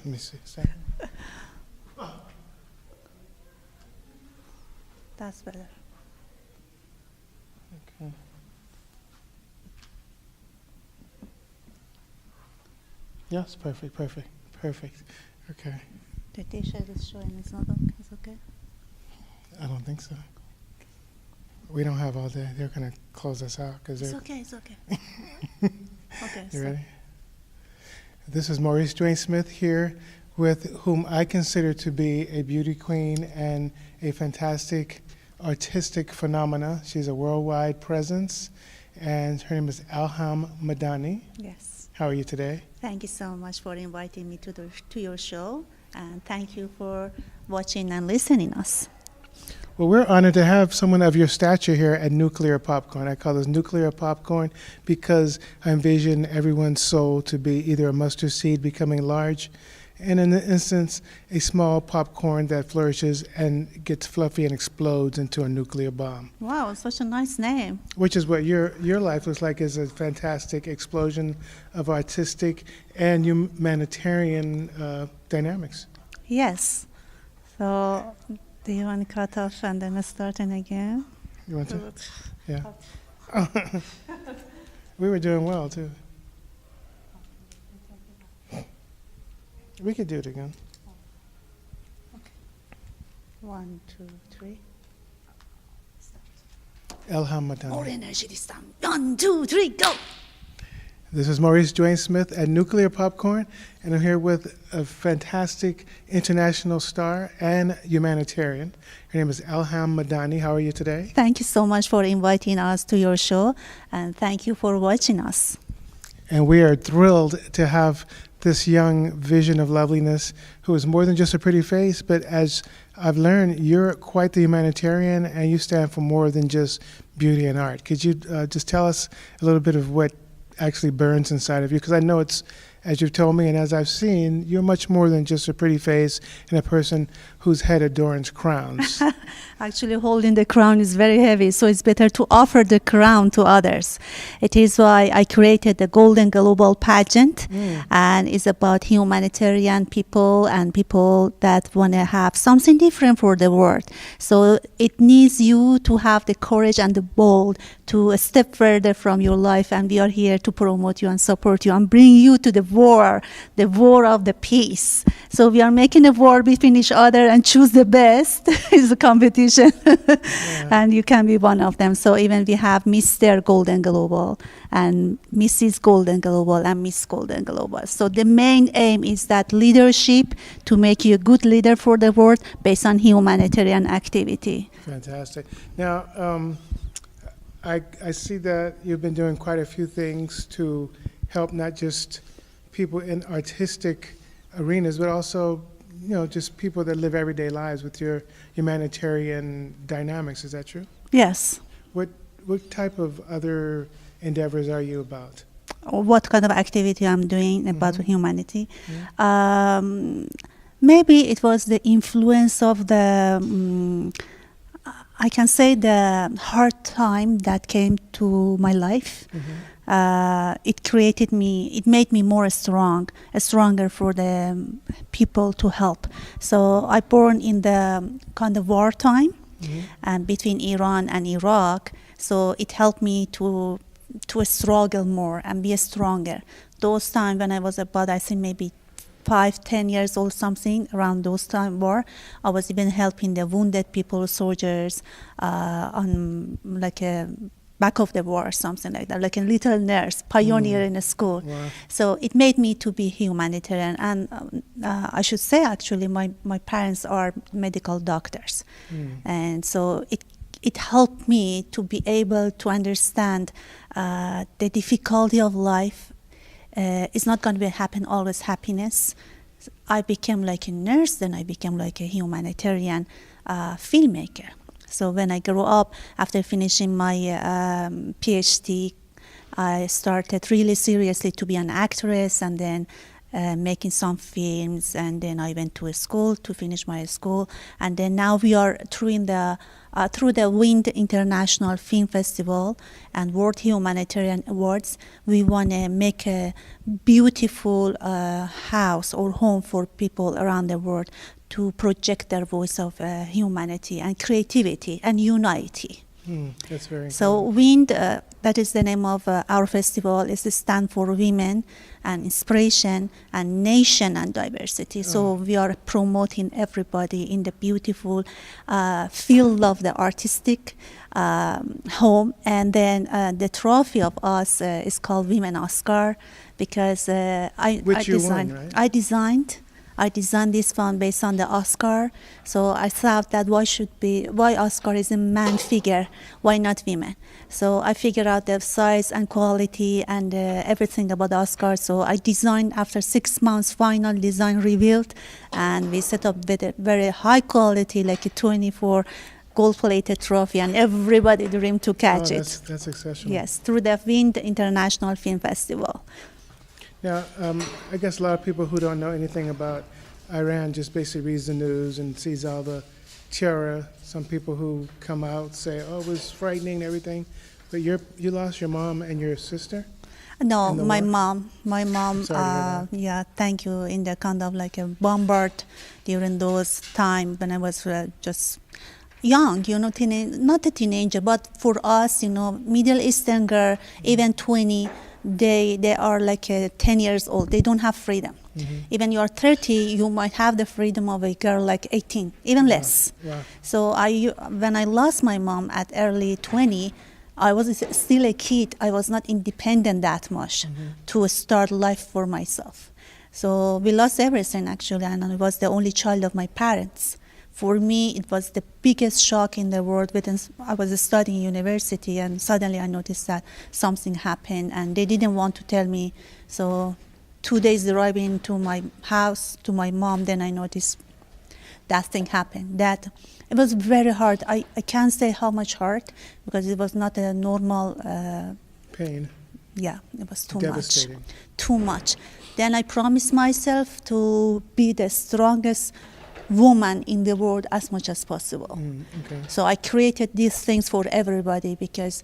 me see. Stand. That's better. Okay. Yes, perfect, perfect, perfect. Okay. The t-shirt is showing. It's not okay. It's okay. I don't think so. We don't have all day. They're going to close us out because It's they're. okay. It's okay. Okay. You So ready? This is Maurice Dwayne Smith here, with whom I consider to be a beauty queen and a fantastic artistic phenomena. She's a worldwide presence, and her name is Elham Madani. yes. How are you today? Thank you so much for inviting me to your show, and thank you for watching and listening us. Well, we're honored to have someone of your stature here at Nuclear Popcorn. I call this Nuclear Popcorn because I envision everyone's soul to be either a mustard seed becoming large, and in the instance, a small popcorn that flourishes and gets fluffy and explodes into a nuclear bomb, Wow, such a nice name. which is what your life looks like, is a fantastic explosion of artistic and humanitarian dynamics. Yes. So, do you want to cut off and then starting again? You want to? Yeah. We were doing well, too. We could do it again. 1, 2, 3. Elham More Madani. energy this time. 1, 2, 3, go! This is Maurice Dwayne Smith at Nuclear Popcorn, and I'm here with a fantastic international star and humanitarian. Her name is Elham Madani. How are you today? Thank you so much for inviting us to your show, and thank you for watching us. And we are thrilled to have this young vision of loveliness who is more than just a pretty face, but as I've learned, you're quite the humanitarian and you stand for more than just beauty and art. Could you just tell us a little bit of what actually burns inside of you? Because I know it's, as you've told me and as I've seen, you're much more than just a pretty face and a person whose head adorns crowns. Actually, holding the crown is very heavy, so it's better to offer the crown to others. It is why I created the Golden Global pageant, and it's about humanitarian people and people that want to have something different for the world. So it needs you to have the courage and the bold to step further from your life, and we are here to promote you and support you and bring you to the war of the peace. So we are making a war between each other and choose the best is a competition. And you can be one of them. So even we have Mr. Golden Global and Mrs. Golden Global and Miss Golden Global. So the main aim is that leadership, to make you a good leader for the world based on humanitarian activity. Fantastic. Now, I see that you've been doing quite a few things to help not just people in artistic arenas, but also, you know, just people that live everyday lives with your humanitarian dynamics. Is that true? Yes. What type of other endeavors are you about? What kind of activity I'm doing about humanity? Maybe it was the influence of the, I can say, the hard time that came to my life. It made me more stronger for the people to help. So I born in the kind of wartime and between Iran and Iraq. So it helped me to struggle more and be stronger. Those times when I was about, I think maybe 5-10 years old, something around those time war, I was even helping the wounded people, soldiers, on like a back of the war or something like that, like a little nurse, pioneer in a school. Wow. So it made me to be humanitarian. And I should say, actually, my parents are medical doctors. And so it helped me to be able to understand the difficulty of life. It's not going to happen always happiness. I became like a nurse, then I became like a humanitarian filmmaker. So when I grew up, after finishing my PhD, I started really seriously to be an actress, and then making some films, and then I went to a school to finish my school, and then now we are through the Wind International Film Festival and World Humanitarian Awards. We want to make a beautiful house or home for people around the world to project their voice of humanity and creativity and unity. That's very So WIND, that is the name of our festival, is a stand for women and inspiration and nation and diversity. So we are promoting everybody in the beautiful field of the artistic home. And then the trophy of us is called Women Oscar, because Which you won, right? I designed this film based on the Oscar. So I thought that why Oscar is a man figure, why not women? So I figured out the size and quality and everything about the Oscar. So I designed after 6 months, final design revealed, and we set up with a very high quality, like a 24 gold-plated trophy, and everybody dreamed to catch it. That's exceptional. Yes, through the Wind International Film Festival. Now, I guess a lot of people who don't know anything about Iran just basically reads the news and sees all the terror. Some people who come out say, "Oh, it was frightening and everything," but you lost your mom and your sister. No, in the my war? mom, Sorry to hear that. yeah, thank you. In the kind of like a bombard during those time when I was just young, not a teenager, but for us, Middle Eastern girl, even 20. They are like 10 years old. They don't have freedom. Even you are 30, you might have the freedom of a girl like 18, even less. Wow. So when I lost my mom at early 20, I was still a kid. I was not independent that much to start life for myself. So we lost everything actually, and I was the only child of my parents. For me, it was the biggest shock in the world. I was studying university, and suddenly I noticed that something happened, and they didn't want to tell me. So 2 days driving to my house, to my mom, then I noticed that thing happened. That it was very hard. I can't say how much hard, because it was not a normal Pain. Yeah, it was too Devastating. much. Too much. Then I promised myself to be the strongest woman in the world as much as possible. Okay. So I created these things for everybody, because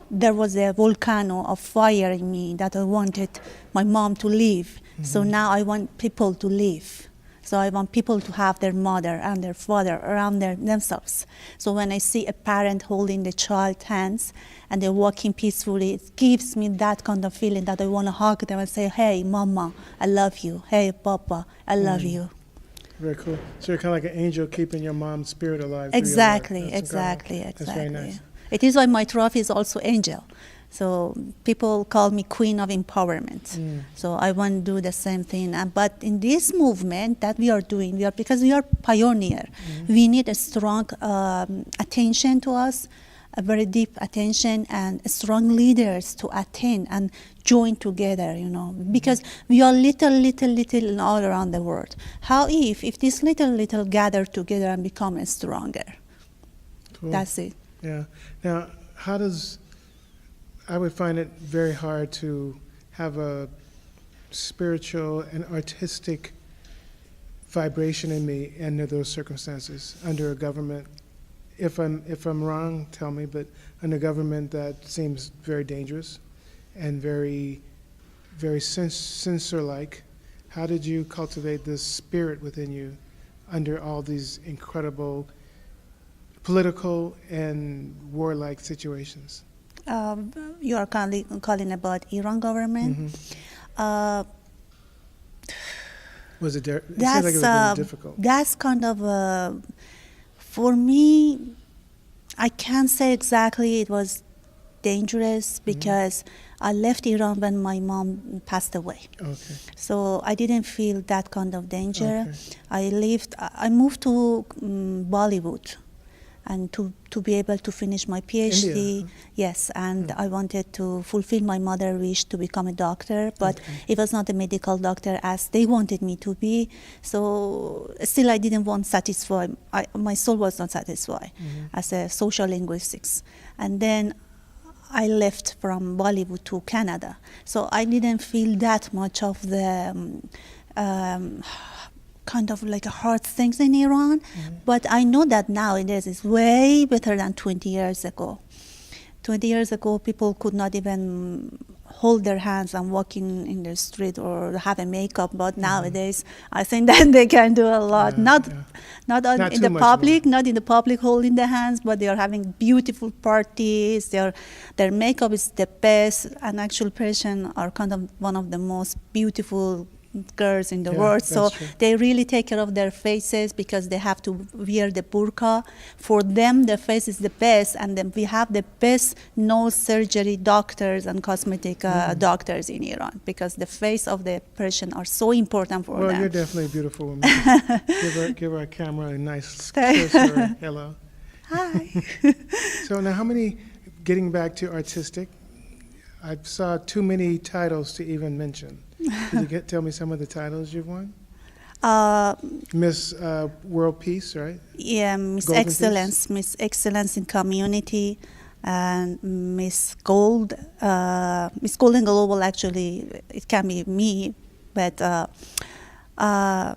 there was a volcano of fire in me that I wanted my mom to live. So now I want people to live. So I want people to have their mother and their father around themselves. So when I see a parent holding the child's hands and they're walking peacefully, it gives me that kind of feeling that I want to hug them and say, "Hey, Mama, I love you. Hey, Papa, I love you." Very cool. So you're kind of like an angel keeping your mom's spirit alive. through your life. Exactly. That's very nice. It is why my trophy is also angel. So people call me Queen of Empowerment. So I want to do the same thing. But in this movement that we are doing, because we are pioneer, we need a strong attention to us, a very deep attention, and strong leaders to attend and join together, because we are little all around the world. How if this little gather together and become stronger? Cool. That's it. Yeah. Now, I would find it very hard to have a spiritual and artistic vibration in me under those circumstances, under a government. If I'm wrong, tell me, but under government that seems very dangerous and very, very censor-like. How did you cultivate this spirit within you under all these incredible political and warlike situations? You are calling about Iran government. Was it? It seemed like it was very difficult. That's kind of for me. I can't say exactly it was dangerous, because I left Iran when my mom passed away. Okay. So I didn't feel that kind of danger. Okay. I moved to Bollywood, and to be able to finish my PhD. India. Yes, and I wanted to fulfill my mother's wish to become a doctor, but it was not a medical doctor as they wanted me to be. So still I didn't want satisfy. My soul was not satisfied as a social linguistics. And then I left from Bollywood to Canada. So I didn't feel that much of the kind of like hard things in Iran. But I know that nowadays is way better than 20 years ago. 20 years ago, people could not even hold their hands and walk in the street or have a makeup. But nowadays, I think that they can do a lot. Not in the public, not in the public holding their hands, but they are having beautiful parties. Their makeup is the best. And actual Persian are kind of one of the most beautiful girls in the world, so they really take care of their faces because they have to wear the burqa. For them, their face is the best, and then we have the best nose surgery doctors and cosmetic doctors in Iran because the face of the Persian are so important for them. Well, you're definitely a beautiful woman. give her a camera a nice kiss or hello. Hi. So now, getting back to artistic, I saw too many titles to even mention. Could you tell me some of the titles you've won? Miss World Peace, right? Yeah, Miss Golden Excellence, Peace? Miss Excellence in Community, and Miss Gold, Miss Golden Global. Actually, it can be me, but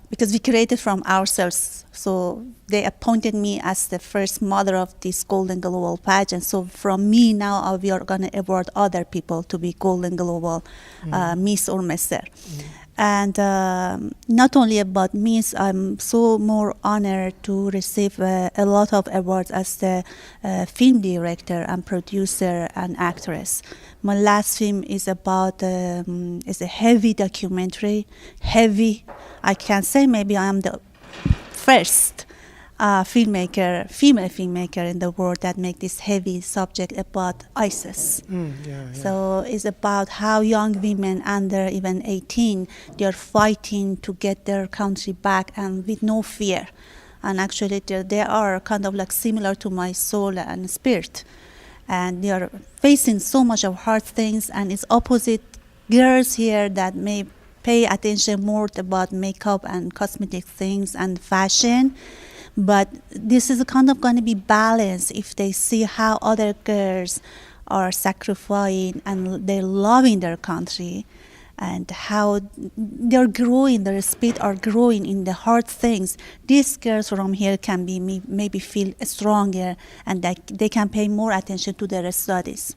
because we created from ourselves, so they appointed me as the first mother of this Golden Global pageant. So from me now, we are going to award other people to be Golden Global Miss or Mister. And not only about Miss, I'm so more honored to receive a lot of awards as the film director and producer and actress. My last film is about is a heavy documentary. Heavy, I can say maybe I am the first female filmmaker in the world that make this heavy subject about ISIS. So it's about how young women under even 18, they are fighting to get their country back and with no fear. And actually they are kind of like similar to my soul and spirit. And they are facing so much of hard things, and it's opposite girls here that may pay attention more about makeup and cosmetic things and fashion. But this is kind of going to be balanced if they see how other girls are sacrificing and they're loving their country and how they're growing, their spirit are growing in the hard things. These girls from here can be maybe feel stronger and that they can pay more attention to their studies.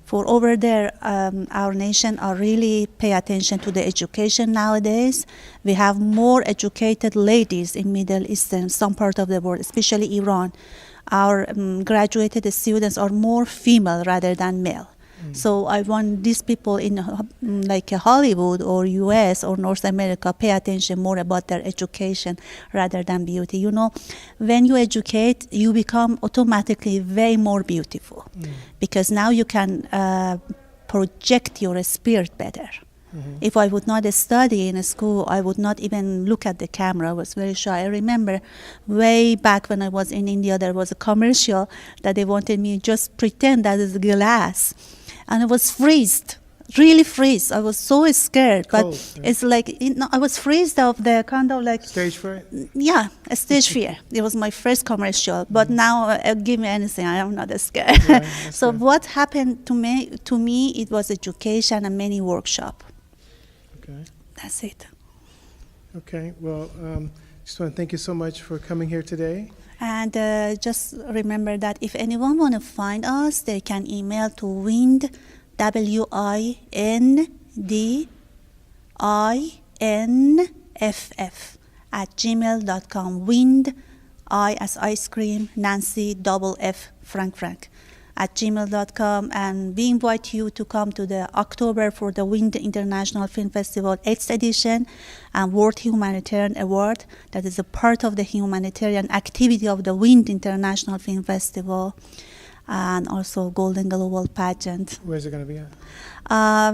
For over there, our nation are really pay attention to the education nowadays. We have more educated ladies in Middle Eastern, some part of the world, especially Iran. Our graduated students are more female rather than male. So I want these people in like Hollywood or US or North America pay attention more about their education rather than beauty. You know, when you educate, you become automatically way more beautiful because now you can project your spirit better. If I would not study in a school, I would not even look at the camera. I was very shy. I remember way back when I was in India, there was a commercial that they wanted me to just pretend that it's glass. And I was freezed, really freezed. I was so scared. Cold, but it's like, I was freezed of the kind of like... Stage fright? Yeah, a stage fear. It was my first commercial. But now, give me anything, I am not scared. So what happened to me, it was education and many workshops. Okay. That's it. Okay, well, just want to thank you so much for coming here today. And just remember that if anyone want to find us, they can email to WIND, WINDINFF @gmail.com. WIND, I as ice cream, Nancy, double F, Frank. @gmail.com, and we invite you to come to the October for the WIND International Film Festival 8th edition and World Humanitarian Award. That is a part of the humanitarian activity of the WIND International Film Festival, and also Golden Global pageant. Where's it going to be at?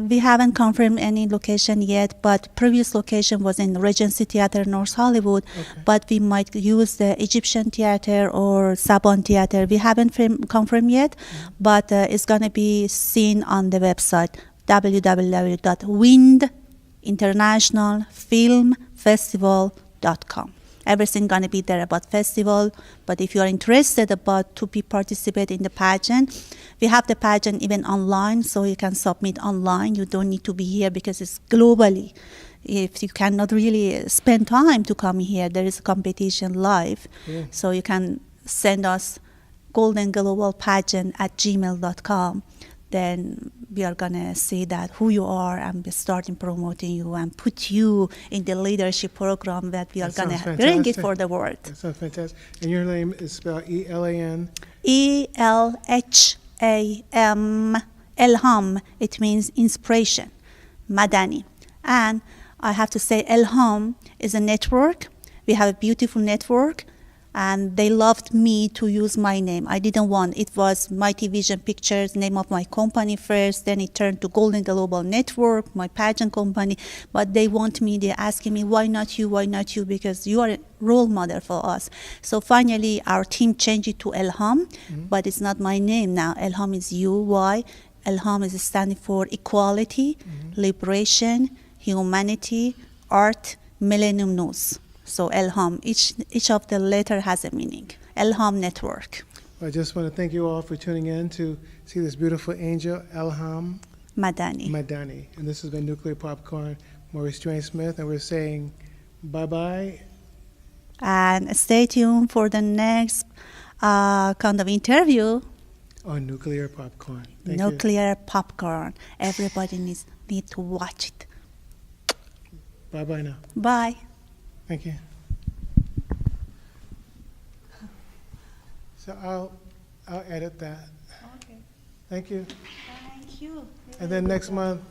We haven't confirmed any location yet, but previous location was in Regency Theater, North Hollywood. But we might use the Egyptian Theater or Saban Theater. We haven't confirmed yet, but it's going to be seen on the website www.windinternationalfilmfestival.com. everything gonna be there about festival. But if you are interested about to be participate in the pageant, we have the pageant even online, so you can submit online. You don't need to be here because it's globally. If you cannot really spend time to come here, there is a competition live. Yeah. So you can send us goldenglobalpageant@gmail.com. Then we are gonna see that who you are and be starting promoting you and put you in the leadership program that we are That gonna sounds bring it fantastic. for the world. That sounds fantastic. And your name is spelled E-L-A-N? Elham. Elham. It means inspiration. Madani. And I have to say, Elham is a network. We have a beautiful network, and they loved me to use my name. I didn't want. It was Mighty Vision Pictures, name of my company first. Then it turned to Golden Global Network, my pageant company. But they want me. They're asking me, why not you? Why not you? Because you are a role model for us. So finally, our team changed it to Elham, but it's not my name now. Elham is you. Why? Elham is standing for equality, liberation, humanity, art, millennium news. So Elham, each of the letter has a meaning. Elham Network. I just want to thank you all for tuning in to see this beautiful angel, Elham Madani. Madani. And this has been Nuclear Popcorn, Maurice Dwayne Smith, and we're saying bye-bye. And stay tuned for the next kind of interview. On Nuclear Popcorn. Thank you. Nuclear Popcorn. Everybody need to watch it. Bye-bye now. Bye. Thank you. So I'll edit that. Okay. Thank you. Thank you. And then next month,